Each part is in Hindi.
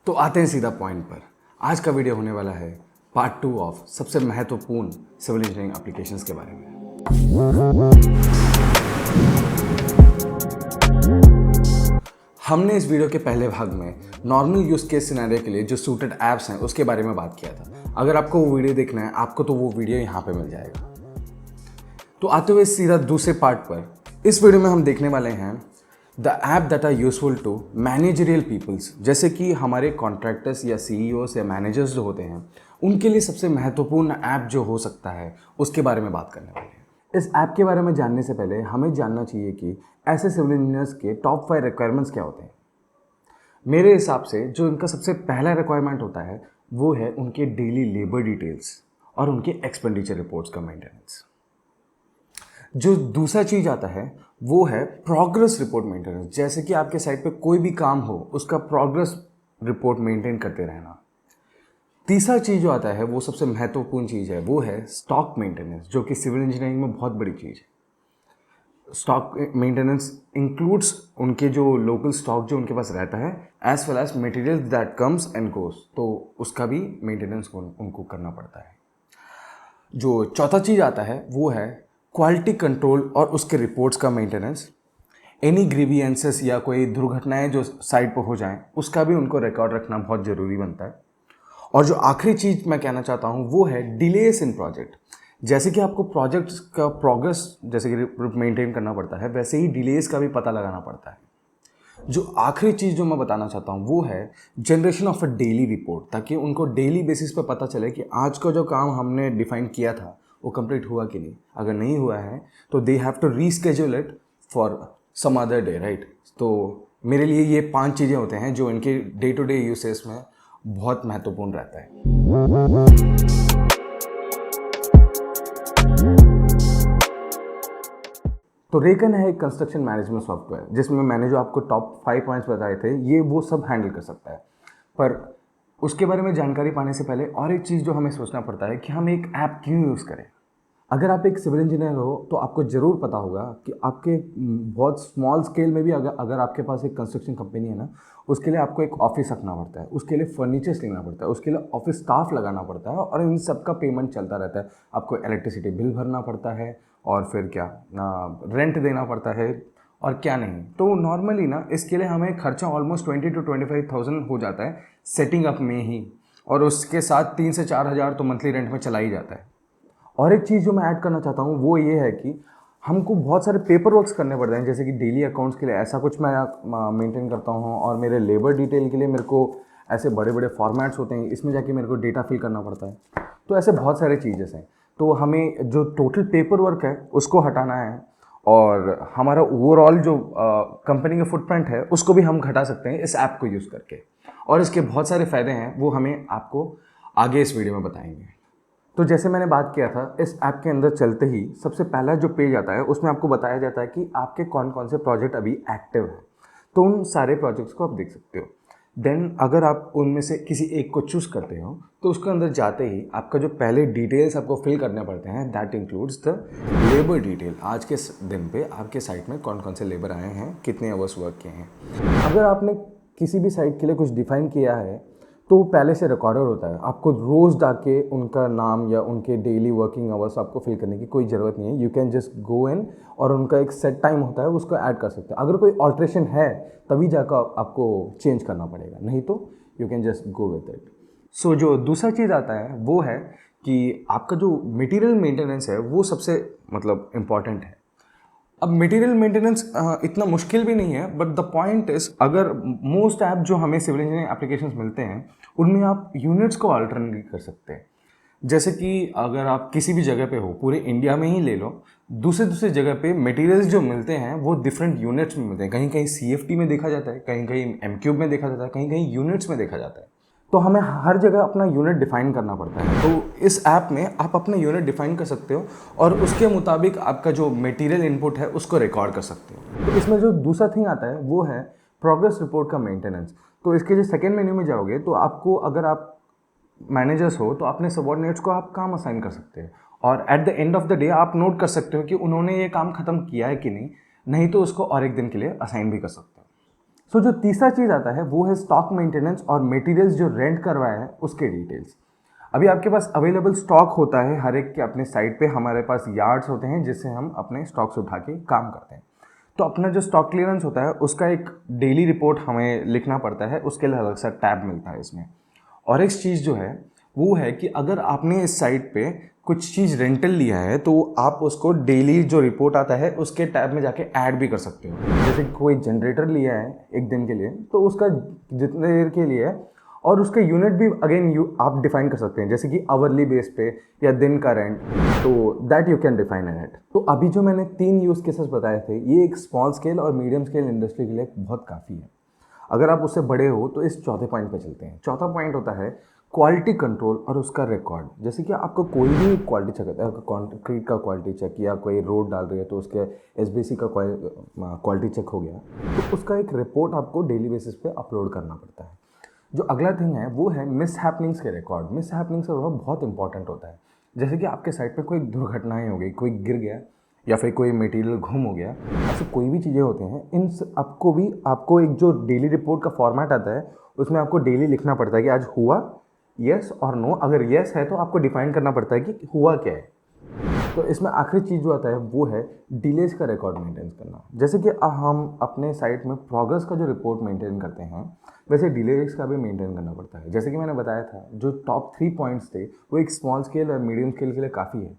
तो आते हैं सीधा पॉइंट पर। आज का वीडियो होने वाला है पार्ट 2 ऑफ सबसे महत्वपूर्ण सिविल इंजीनियरिंग एप्लीकेशंस के बारे में। हमने इस वीडियो के पहले भाग में नॉर्मल यूज केस सिनेरियो के लिए जो सूटेड ऐप्स हैं उसके बारे में बात किया था। अगर आपको वो वीडियो देखना है आपको तो वो वीडियो यहाँ पे मिल जाएगा। तो आते हुए सीधा दूसरे पार्ट पर, इस वीडियो में हम देखने वाले हैं the app that are useful to managerial peoples, जैसे कि हमारे कॉन्ट्रैक्टर्स या सीईओस या मैनेजर्स जो होते हैं उनके लिए सबसे महत्वपूर्ण ऐप जो हो सकता है उसके बारे में बात करने वाले हैं। इस ऐप के बारे में जानने से पहले हमें जानना चाहिए कि ऐसे सिविल इंजीनियर्स के टॉप 5 रिक्वायरमेंट्स क्या होते हैं। मेरे हिसाब से जो इनका सबसे पहला रिक्वायरमेंट होता है वो है उनके डेली लेबर डिटेल्स और उनके एक्सपेंडिचर रिपोर्ट्स का मेंटेनेंस। जो दूसरा चीज़ आता है वो है प्रोग्रेस रिपोर्ट मेंटेनेंस, जैसे कि आपके साइट पे कोई भी काम हो उसका प्रोग्रेस रिपोर्ट मेंटेन करते रहना। तीसरा चीज़ जो आता है वो सबसे महत्वपूर्ण चीज़ है, वो है स्टॉक मेंटेनेंस, जो कि सिविल इंजीनियरिंग में बहुत बड़ी चीज़ है। स्टॉक मेंटेनेंस इंक्लूड्स उनके जो लोकल स्टॉक जो उनके पास रहता है as well as material that comes and goes, तो उसका भी मेंटेनेंस उनको करना पड़ता है। जो चौथा चीज़ आता है वो है क्वालिटी कंट्रोल और उसके रिपोर्ट्स का मेंटेनेंस। एनी ग्रीवियंसेस या कोई दुर्घटनाएं जो साइट पर हो जाएं उसका भी उनको रिकॉर्ड रखना बहुत ज़रूरी बनता है। और जो आखिरी चीज़ मैं कहना चाहता हूं वो है डिलेस इन प्रोजेक्ट। जैसे कि आपको प्रोजेक्ट का प्रोग्रेस जैसे कि मेंटेन करना पड़ता है, वैसे ही डिलेस का भी पता लगाना पड़ता है। जो आखिरी चीज़ जो मैं बताना चाहता हूँ वो है generation of a daily report, ताकि उनको डेली बेसिस पे पता चले कि आज का जो काम हमने डिफाइन किया था वो कंप्लीट हुआ कि नहीं। अगर नहीं हुआ है तो they have to reschedule it for some other day, right. तो मेरे लिए ये 5 चीज़ें होते हैं जो इनके डे टू डे यूसेज में बहुत महत्वपूर्ण रहता है। तो रेकन है एक कंस्ट्रक्शन मैनेजमेंट सॉफ्टवेयर जिसमें मैंने जो आपको टॉप 5 पॉइंट्स बताए थे ये वो सब हैंडल कर सकता है। पर उसके बारे में जानकारी पाने से पहले और एक चीज़ जो हमें सोचना पड़ता है कि हम एक ऐप क्यों यूज़ करें। अगर आप एक सिविल इंजीनियर हो तो आपको ज़रूर पता होगा कि आपके बहुत स्मॉल स्केल में भी अगर आपके पास एक कंस्ट्रक्शन कंपनी है ना, उसके लिए आपको एक ऑफिस रखना पड़ता है, उसके लिए फर्नीचर्स लेना पड़ता है, उसके लिए ऑफिस स्टाफ लगाना पड़ता है और इन सब का पेमेंट चलता रहता है। आपको इलेक्ट्रिसिटी बिल भरना पड़ता है और फिर क्या रेंट देना पड़ता है और क्या नहीं। तो नॉर्मली ना इसके लिए हमें खर्चा ऑलमोस्ट 20 to 25,000 हो जाता है सेटिंग अप में ही, और उसके साथ 3 से 4 हज़ार तो मंथली रेंट में चला ही जाता है। और एक चीज़ जो मैं ऐड करना चाहता हूँ वो ये है कि हमको बहुत सारे पेपर वर्क्स करने पड़ते हैं, जैसे कि डेली अकाउंट्स के लिए ऐसा कुछ मैं मेंटेन करता हूँ, और मेरे लेबर डिटेल के लिए मेरे को ऐसे बड़े बड़े फॉर्मेट्स होते हैं, इसमें जाके मेरे को डेटा फिल करना पड़ता है। तो ऐसे बहुत सारे चीज़ें हैं। तो हमें जो टोटल पेपर वर्क है उसको हटाना है और हमारा ओवरऑल जो कंपनी का फुटप्रिंट है उसको भी हम घटा सकते हैं इस ऐप को यूज़ करके। और इसके बहुत सारे फ़ायदे हैं, वो हमें आपको आगे इस वीडियो में बताएंगे। तो जैसे मैंने बात किया था, इस ऐप के अंदर चलते ही सबसे पहला जो पेज आता है उसमें आपको बताया जाता है कि आपके कौन कौन से प्रोजेक्ट अभी एक्टिव हैं। तो उन सारे प्रोजेक्ट्स को आप देख सकते हो। देन अगर आप उनमें से किसी एक को चूज़ करते हो तो उसके अंदर जाते ही आपका जो पहले डिटेल्स आपको फिल करने पड़ते हैं that includes the labour detail. आज के दिन पे आपके साइट में कौन कौन से लेबर आए हैं, कितने आवर्स वर्क किए हैं। अगर आपने किसी भी साइट के लिए कुछ डिफाइन किया है तो पहले से रिकॉर्डर होता है, आपको रोज़ जाके उनका नाम या उनके डेली वर्किंग आवर्स आपको फिल करने की कोई ज़रूरत नहीं है। यू कैन जस्ट गो इन और उनका एक सेट टाइम होता है उसको ऐड कर सकते हैं। अगर कोई ऑल्ट्रेशन है तभी जाकर आपको चेंज करना पड़ेगा, नहीं तो you can just go with it. So जो दूसरा चीज़ आता है वो है कि आपका जो मटीरियल मेंटेनेंस है वो सबसे इम्पॉर्टेंट है। अब मटेरियल मेंटेनेंस इतना मुश्किल भी नहीं है, बट द पॉइंट इज अगर मोस्ट ऐप जो हमें सिविल इंजीनियरिंग एप्लीकेशंस मिलते हैं उनमें आप यूनिट्स को अल्टरनेट कर सकते हैं। जैसे कि अगर आप किसी भी जगह पे हो, पूरे इंडिया में ही ले लो, दूसरे दूसरे जगह पे मटेरियल्स जो मिलते हैं वो डिफरेंट यूनिट्स में मिलते हैं। कहीं कहीं CFT में देखा जाता है, कहीं कहीं M³ में देखा जाता है, कहीं कहीं यूनिट्स में देखा जाता है। तो हमें हर जगह अपना यूनिट डिफाइन करना पड़ता है। तो इस ऐप में आप अपना यूनिट डिफाइन कर सकते हो और उसके मुताबिक आपका जो मटेरियल इनपुट है उसको रिकॉर्ड कर सकते हो। तो इसमें जो दूसरा थिंग आता है वो है प्रोग्रेस रिपोर्ट का मेंटेनेंस। तो इसके जो सेकेंड मेन्यू में जाओगे तो आपको, अगर आप मैनेजर्स हो तो अपने सबऑर्डिनेट्स को आप काम असाइन कर सकते हैं और at the end of the day आप नोट कर सकते हो कि उन्होंने ये काम ख़त्म किया है कि नहीं, नहीं तो उसको और एक दिन के लिए असाइन भी कर सकते हो। सो जो तीसरा चीज़ आता है वो है स्टॉक मेंटेनेंस और मटेरियल्स जो रेंट करवाया है उसके डिटेल्स। अभी आपके पास अवेलेबल स्टॉक होता है हर एक के अपने साइट पे, हमारे पास यार्ड्स होते हैं जिससे हम अपने स्टॉक्स उठा के काम करते हैं। तो अपना जो स्टॉक क्लियरेंस होता है उसका एक डेली रिपोर्ट हमें लिखना पड़ता है, उसके लिए अलग सा टैब मिलता है इसमें। और एक चीज़ जो है वो है कि अगर आपने इस साइट पे कुछ चीज़ रेंटल लिया है तो आप उसको डेली जो रिपोर्ट आता है उसके टैब में जाके ऐड भी कर सकते हो। जैसे कोई जनरेटर लिया है एक दिन के लिए तो उसका जितने देर के लिए है और उसका यूनिट भी अगेन आप डिफाइन कर सकते हैं, जैसे कि आवरली बेस पे या दिन का रेंट, तो that you can define in it. तो अभी जो मैंने 3 यूज़ केसेस बताए थे ये एक स्मॉल स्केल और मीडियम स्केल इंडस्ट्री के लिए बहुत काफ़ी है। अगर आप उससे बड़े हो तो इस चौथे पॉइंट पे चलते हैं। चौथा पॉइंट होता है क्वालिटी कंट्रोल और उसका रिकॉर्ड। जैसे कि आपको कोई भी क्वालिटी चेक करता है, कंक्रीट का क्वालिटी चेक या कोई रोड डाल रही है तो उसके एसबीसी का क्वालिटी चेक हो गया, तो उसका एक रिपोर्ट आपको डेली बेसिस पे अपलोड करना पड़ता है। जो अगला थिंग है वो है मिस हैपनिंग्स के रिकॉर्ड। मिस हैपनिंग्स का बहुत इंपॉर्टेंट होता है। जैसे कि आपके साइट पे कोई दुर्घटनाएं हो गई, कोई गिर गया या फिर कोई मटेरियल गुम हो गया, ऐसे कोई भी चीज़ें होती हैं, इन आपको एक जो डेली रिपोर्ट का फॉर्मेट आता है उसमें आपको डेली लिखना पड़ता है कि आज हुआ, येस और नो। अगर येस है तो आपको डिफाइन करना पड़ता है कि हुआ क्या है। तो इसमें आखिरी चीज़ जो आता है वो है डिलेज का रिकॉर्ड मेंटेन करना। जैसे कि हम अपने साइट में प्रोग्रेस का जो रिपोर्ट मेंटेन करते हैं वैसे डिलेज का भी मेंटेन करना पड़ता है। जैसे कि मैंने बताया था जो टॉप 3 पॉइंट्स थे वो एक स्मॉल स्केल और मीडियम स्केल के लिए काफ़ी है,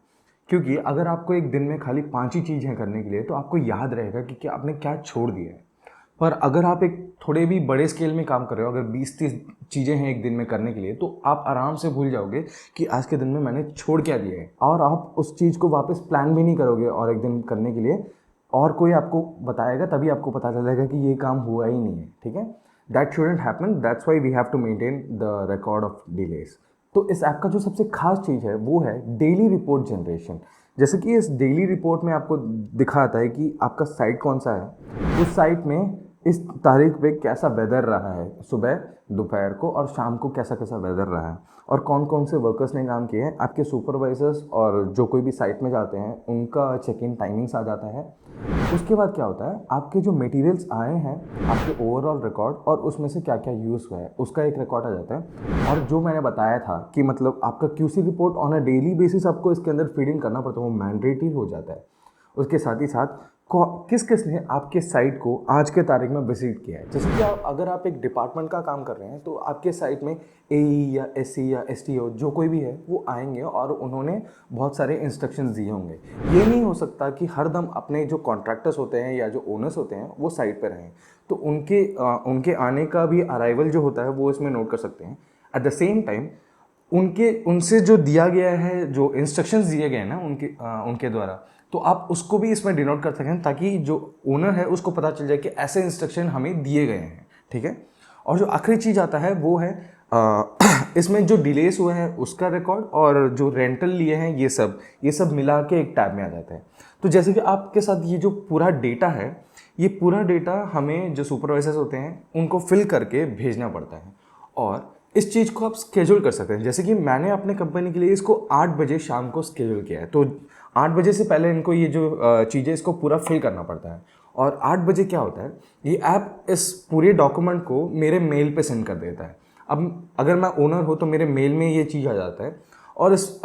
क्योंकि अगर आपको एक दिन में खाली 5 ही चीज़ हैं करने के लिए तो आपको याद रहेगा कि आपने क्या छोड़ दिया है। पर अगर आप एक थोड़े भी बड़े स्केल में काम कर रहे हो, अगर 20-30 चीज़ें हैं एक दिन में करने के लिए, तो आप आराम से भूल जाओगे कि आज के दिन में मैंने छोड़ क्या दिया है, और आप उस चीज़ को वापस प्लान भी नहीं करोगे और एक दिन करने के लिए, और कोई आपको बताएगा तभी आपको पता चलेगा कि ये काम हुआ ही नहीं है। ठीक है, that shouldn't happen, that's why we have to maintain the record of delays. तो इस ऐप का जो सबसे खास चीज़ है वो है डेली रिपोर्ट जनरेशन। जैसे कि इस डेली रिपोर्ट में आपको दिखाता है कि आपका साइट कौन सा है, उस साइट में इस तारीख पे कैसा वेदर रहा है, सुबह, दोपहर को और शाम को कैसा कैसा वेदर रहा है, और कौन कौन से वर्कर्स ने काम किए हैं। आपके सुपरवाइजर्स और जो कोई भी साइट में जाते हैं उनका चेक इन टाइमिंग्स आ जाता है। उसके बाद क्या होता है, आपके जो मटेरियल्स आए हैं, आपके ओवरऑल रिकॉर्ड और उसमें से क्या क्या यूज़ हुआ है उसका एक रिकॉर्ड आ जाता है। और जो मैंने बताया था कि मतलब आपका QC report on a daily basis आपको इसके अंदर फीड इन करना पड़ता है, वो मैंडेटरी हो जाता है। उसके साथ ही साथ किस किस ने आपके साइट को आज के तारीख में विजिट किया है। जैसे कि अगर आप एक डिपार्टमेंट का काम कर रहे हैं तो आपके साइट में एई या एससी या एसटीओ जो कोई भी है वो आएंगे और उन्होंने बहुत सारे इंस्ट्रक्शंस दिए होंगे। ये नहीं हो सकता कि हर दम अपने जो कॉन्ट्रैक्टर्स होते हैं या जो ओनर्स होते हैं वो साइट पर रहें, तो उनके आने का भी अराइवल जो होता है वो इसमें नोट कर सकते हैं। एट द सेम टाइम उनसे जो दिया गया है, जो इंस्ट्रक्शंस दिए गए हैं ना उनके द्वारा, तो आप उसको भी इसमें डिनोट कर सकें ताकि जो ओनर है उसको पता चल जाए कि ऐसे इंस्ट्रक्शन हमें दिए गए हैं। ठीक है, और जो आखिरी चीज़ आता है वो है इसमें जो डिलेस हुए हैं उसका रिकॉर्ड, और जो रेंटल लिए हैं ये सब मिला के एक टैब में आ जाता है। तो जैसे कि आपके साथ ये जो पूरा डेटा है, ये पूरा डेटा हमें जो सुपरवाइजर्स होते हैं उनको फिल करके भेजना पड़ता है, और इस चीज़ को आप स्केड्यूल कर सकते हैं। जैसे कि मैंने अपने कंपनी के लिए इसको 8 बजे शाम को स्केड्यूल किया है, तो 8 बजे से पहले इनको ये जो चीज़ें इसको पूरा फिल करना पड़ता है। और 8 बजे क्या होता है, ये ऐप इस पूरे डॉक्यूमेंट को मेरे मेल पे सेंड कर देता है। अब अगर मैं ओनर हो तो मेरे मेल में ये चीज़ आ जाता है, और इस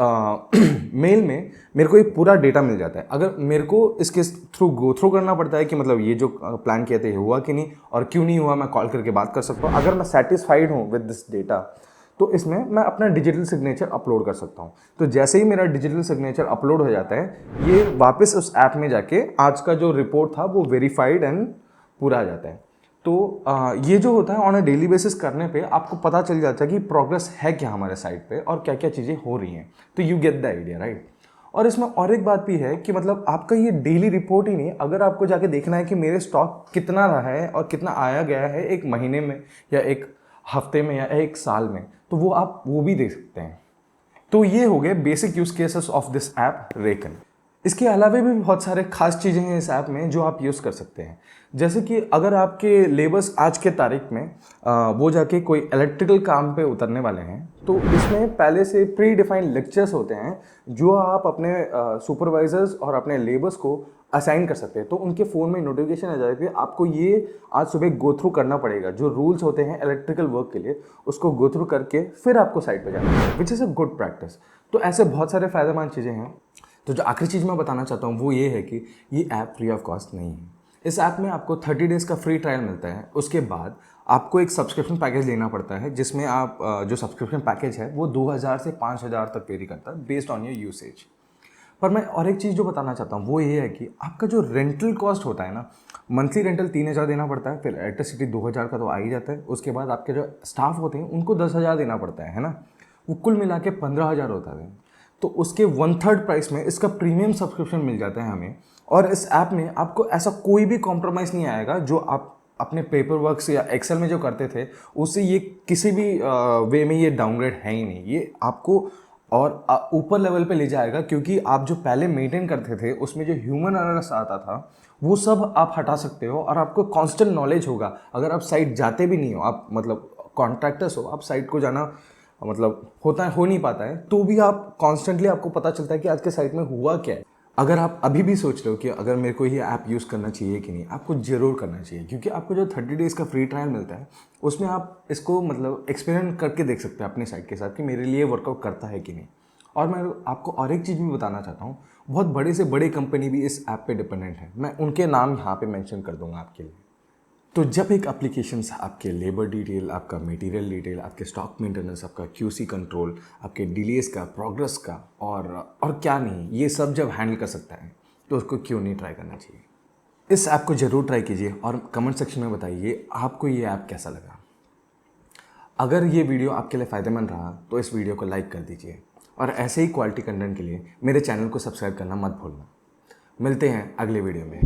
मेल में मेरे को एक पूरा डेटा मिल जाता है। अगर मेरे को इसके थ्रू गो थ्रू करना पड़ता है कि मतलब ये जो प्लान किया था हुआ कि नहीं और क्यों नहीं हुआ, मैं कॉल करके बात कर सकता हूँ। अगर मैं सेटिस्फाइड हूँ विद दिस डेटा तो इसमें मैं अपना डिजिटल सिग्नेचर अपलोड कर सकता हूँ। तो जैसे ही मेरा डिजिटल सिग्नेचर अपलोड हो जाता है ये वापस उस ऐप में जाके आज का जो रिपोर्ट था वो वेरीफाइड एंड पूरा आ जाता है। तो ये जो होता है ऑन अ डेली बेसिस करने पे आपको पता चल जाता है कि प्रोग्रेस है क्या हमारे साइट पे और क्या क्या चीज़ें हो रही हैं। तो you get the idea, right. और इसमें और एक बात भी है कि मतलब आपका ये डेली रिपोर्ट ही नहीं, अगर आपको जाके देखना है कि मेरे स्टॉक कितना रहा है और कितना आया गया है एक महीने में या एक हफ्ते में या एक साल में, तो वो आप वो भी देख सकते हैं। तो ये हो गए basic use cases of this app reckon. इसके अलावा भी बहुत सारे खास चीज़ें हैं इस ऐप में जो आप यूज़ कर सकते हैं। जैसे कि अगर आपके लेबर्स आज के तारीख में वो जाके कोई इलेक्ट्रिकल काम पे उतरने वाले हैं तो इसमें पहले से प्री डिफाइंड लेक्चर्स होते हैं जो आप अपने सुपरवाइजर्स और अपने लेबर्स को असाइन कर सकते हैं, तो उनके फ़ोन में नोटिफिकेशन आ जाएगा कि आपको ये आज सुबह गो थ्रू करना पड़ेगा, जो रूल्स होते हैं इलेक्ट्रिकल वर्क के लिए उसको गो थ्रू करके फिर आपको साइट पे जाना है, which is a good practice. तो ऐसे बहुत सारे फ़ायदेमंद चीज़ें हैं। तो जो आखिरी चीज़ मैं बताना चाहता हूँ वो ये है कि ये ऐप फ्री ऑफ कॉस्ट नहीं है। इस ऐप में आपको 30 डेज़ का फ्री ट्रायल मिलता है, उसके बाद आपको एक सब्सक्रिप्शन पैकेज लेना पड़ता है, जिसमें आप जो सब्सक्रिप्शन पैकेज है वो 2000 से 5000 तक वेरी करता है बेस्ड ऑन योर यूसेज। पर मैं और एक चीज़ जो बताना चाहता हूँ वो ये है कि आपका जो रेंटल कॉस्ट होता है ना, मंथली रेंटल 3000 देना पड़ता है, फिर इलेक्ट्रिसिटी 2000 का तो आ ही जाता है, उसके बाद आपके जो स्टाफ होते हैं उनको 10,000 देना पड़ता है ना, वो कुल मिला के 15,000 होता है। तो उसके 1/3 प्राइस में इसका प्रीमियम सब्सक्रिप्शन मिल जाता है हमें। और इस ऐप में आपको ऐसा कोई भी कॉम्प्रोमाइज़ नहीं आएगा जो आप अपने पेपर वर्क से या एक्सेल में जो करते थे उससे ये किसी भी वे में ये डाउनग्रेड है ही नहीं। ये आपको और ऊपर लेवल पे ले जाएगा, क्योंकि आप जो पहले मेंटेन करते थे उसमें जो ह्यूमन एरर्स आता था वो सब आप हटा सकते हो, और आपको कांस्टेंट नॉलेज होगा। अगर आप साइट जाते भी नहीं हो, आप मतलब कॉन्ट्रैक्टर्स हो, आप साइट को जाना मतलब हो नहीं पाता है, तो भी आप कॉन्स्टेंटली आपको पता चलता है कि आज के साइट में हुआ क्या है। अगर आप अभी भी सोच रहे हो कि अगर मेरे को ये ऐप यूज़ करना चाहिए कि नहीं, आपको ज़रूर करना चाहिए, क्योंकि आपको जो 30 डेज़ का फ्री ट्रायल मिलता है उसमें आप इसको मतलब एक्सपेरिमेंट करके देख सकते हैं अपनी साइट के साथ कि मेरे लिए वर्कआउट करता है कि नहीं। और मैं आपको और एक चीज़ भी बताना चाहता हूँ, बहुत बड़े से बड़े कंपनी भी इस ऐप पे डिपेंडेंट है, मैं उनके नाम यहाँ पे मेंशन कर दूँगा आपके लिए। तो जब एक एप्लीकेशंस आपके लेबर डिटेल, आपका मटेरियल डिटेल, आपके स्टॉक मेंटेनेंस, आपका क्यूसी कंट्रोल, आपके डिलेस का, प्रोग्रेस का और क्या नहीं, ये सब जब हैंडल कर सकता है तो उसको क्यों नहीं ट्राई करना चाहिए। इस ऐप को ज़रूर ट्राई कीजिए और कमेंट सेक्शन में बताइए आपको ये ऐप कैसा लगा। अगर ये वीडियो आपके लिए फ़ायदेमंद रहा तो इस वीडियो को लाइक कर दीजिए, और ऐसे ही क्वालिटी कंटेंट के लिए मेरे चैनल को सब्सक्राइब करना मत भूलना। मिलते हैं अगले वीडियो में।